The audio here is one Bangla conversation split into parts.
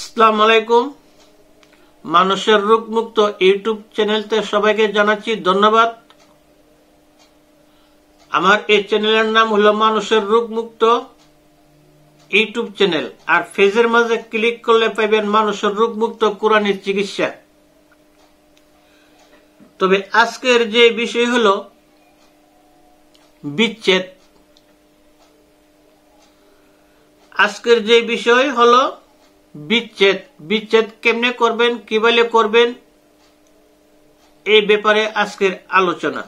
আসসালামু আলাইকুম। মানুষের রোগ মুক্ত ইউটিউব চ্যানেলতে সবাইকে জানাচ্ছি ধন্যবাদ। আমার এই চ্যানেলের নাম হলো মানুষের রোগ মুক্ত ইউটিউব চ্যানেল, আর পেজের মাঝে ক্লিক করলে পাবেন মানুষের রোগ মুক্ত কোরআনের চিকিৎসা। তবে আজকের যে বিষয় হলো বিচ্ছেদ। আজকের যে বিষয় হলো বিচ্ছেদ কেমনে করবেন, কিভাবে করবেন, এই ব্যাপারে আজকের আলোচনা।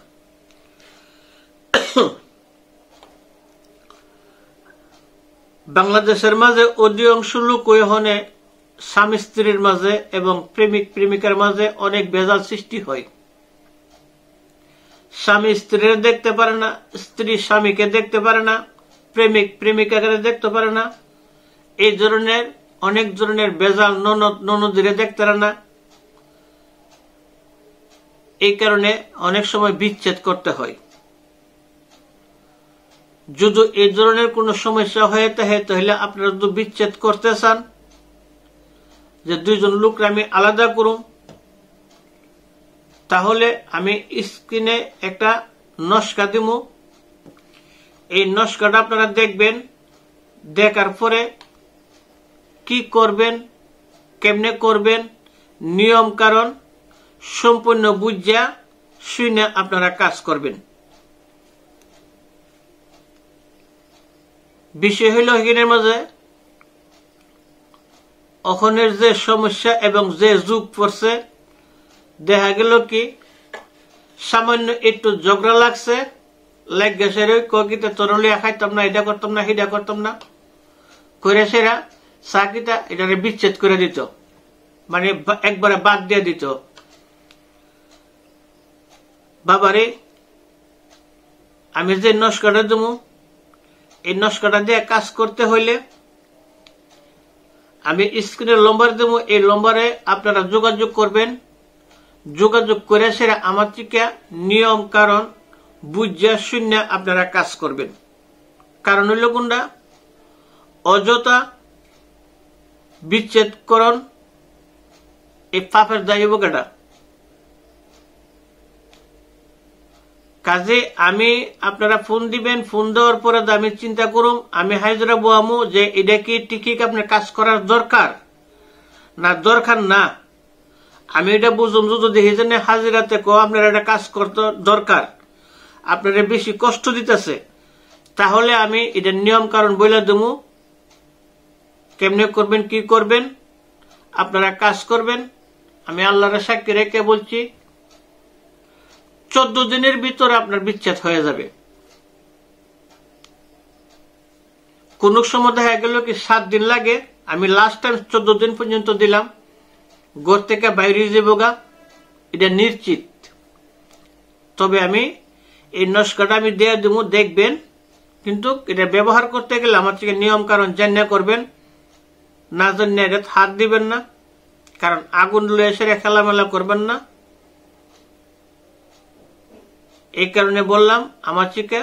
বাংলাদেশের মাঝে অধিকাংশ লোক হনে স্বামী স্ত্রীর মাঝে এবং প্রেমিক প্রেমিকার মাঝে অনেক ভেজাল সৃষ্টি হয়। স্বামী স্ত্রীর দেখতে পারে না, স্ত্রী স্বামীকে দেখতে পারে না, প্রেমিক প্রেমিকাকে দেখতে পারে না। এই ধরনের অনেক ধরনের ভেজাল ননদীরে দেখতে পারে না। এই কারণে অনেক সময় বিচ্ছেদ করতে হয়। যদি এই ধরনের কোন সমস্যা হয়ে থাকে তাহলে আপনারা যদি বিচ্ছেদ করতে চান, যে দুইজন লোককে আমি আলাদা করুন, তাহলে আমি স্ক্রিনে একটা নস্কা দিব। এই নস্কাটা আপনারা দেখবেন, দেখার পরে কি করবেন, কেমনে করবেন, নিয়ম কারণ সম্পূর্ণ বুঝিয়া শুনে আপনারা কাজ করবেন। বিষয় হইল এখানের মাঝে অখনের যে সমস্যা এবং যে যুগ পড়ছে, দেখা গেল কি সামান্য একটু ঝগড়া লাগছে, লাগ গেছে রে কিতা তরলিয়া খাইতাম না, এটা করতাম না, সেটা করতাম না করে সেরা চাকরিটা এটারে বিচ্ছেদ করে দিত, মানে একবারে বাদ দিয়ে দিত। বাবারে আমি যে নস্কাটা দেবো, এই নস্কাটা দিয়ে কাজ করতে হইলে আমি স্ক্রিনের নম্বর দেবো। এই নম্বরে আপনারা যোগাযোগ করবেন। যোগাযোগ করে সেরা আমার থেকে নিয়ম কারণ বুঝিয়া শূন্য আপনারা কাজ করবেন। কারণ হইল কোনটা, অযথা বিচ্ছেদ করণ এই পাপের দায়ী কেটা। কাজে আমি আপনারা ফোন দিবেন, ফোন দেওয়ার পরে আমি চিন্তা করুম, আমি হাজিরা বোয়ামু যে এটা কি ঠিক আপনার কাজ করার দরকার না দরকার না। আমি এটা বুঝুম যদি দেখি যে হাজিরাতে আপনার একটা কাজ করতে দরকার, আপনারা বেশি কষ্ট দিতেছে, তাহলে আমি এটা নিয়ম কারণ বলে দেবো, কেমনে করবেন, কি করবেন, আপনারা কাজ করবেন। আমি আল্লাহর সাক্ষী রেখে বলছি 14 দিনের ভিতরে আপনার বিচ্ছেদ হয়ে যাবে। কোন সময় দেখা গেল কি 7 দিন লাগে, আমি লাস্ট টাইম 14 দিন পর্যন্ত দিলাম, ঘর থেকে বাইরে যাবো, এটা নিশ্চিত। তবে আমি এই নস্কাটা আমি দিয়ে দেবো, দেখবেন। কিন্তু এটা ব্যবহার করতে গেলে আমার থেকে নিয়ম কারণ জানা করবেন, না জানিয়ে এটা হাত দিবেন না, কারণ আগুন লয়ে এসে খেলামেলা করবেন না। এই কারণে বললাম আমার থেকে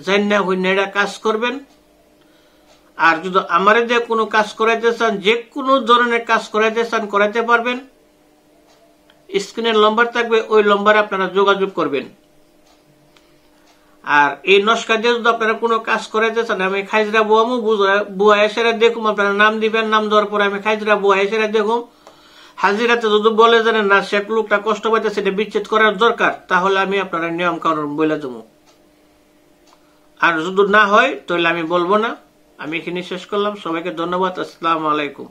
জানা হইনা এটা কাজ করবেন। আর যদি আমার দিয়ে কোনো কাজ করাইতে চান, যে কোনো ধরনের কাজ করাইতে চান করাইতে পারবেন। স্ক্রিনের নম্বর থাকবে, ওই নম্বরে আপনারা যোগাযোগ করবেন। আর এই নস্কা দিয়ে যদি আপনারা কোনো কাজ করাইতে চান, আমি খাইজরা বোয়ামু, বুয়া এসেরা দেখুম, আপনারা নাম দিবেন, নাম দেওয়ার পরে আমি খাইজরা বুয়া এসেরা দেখুম। হাজিরাতে যদি বলে জানেন না সে লোকটা কষ্ট পাইতে সেটা বিচ্ছেদ করার দরকার, তাহলে আমি আপনারা নিয়ম কারণ বলে দেবো। আর যদি না হয় তাহলে আমি বলবো না। আমি এখানে শেষ করলাম। সবাইকে ধন্যবাদ। আসসালামু আলাইকুম।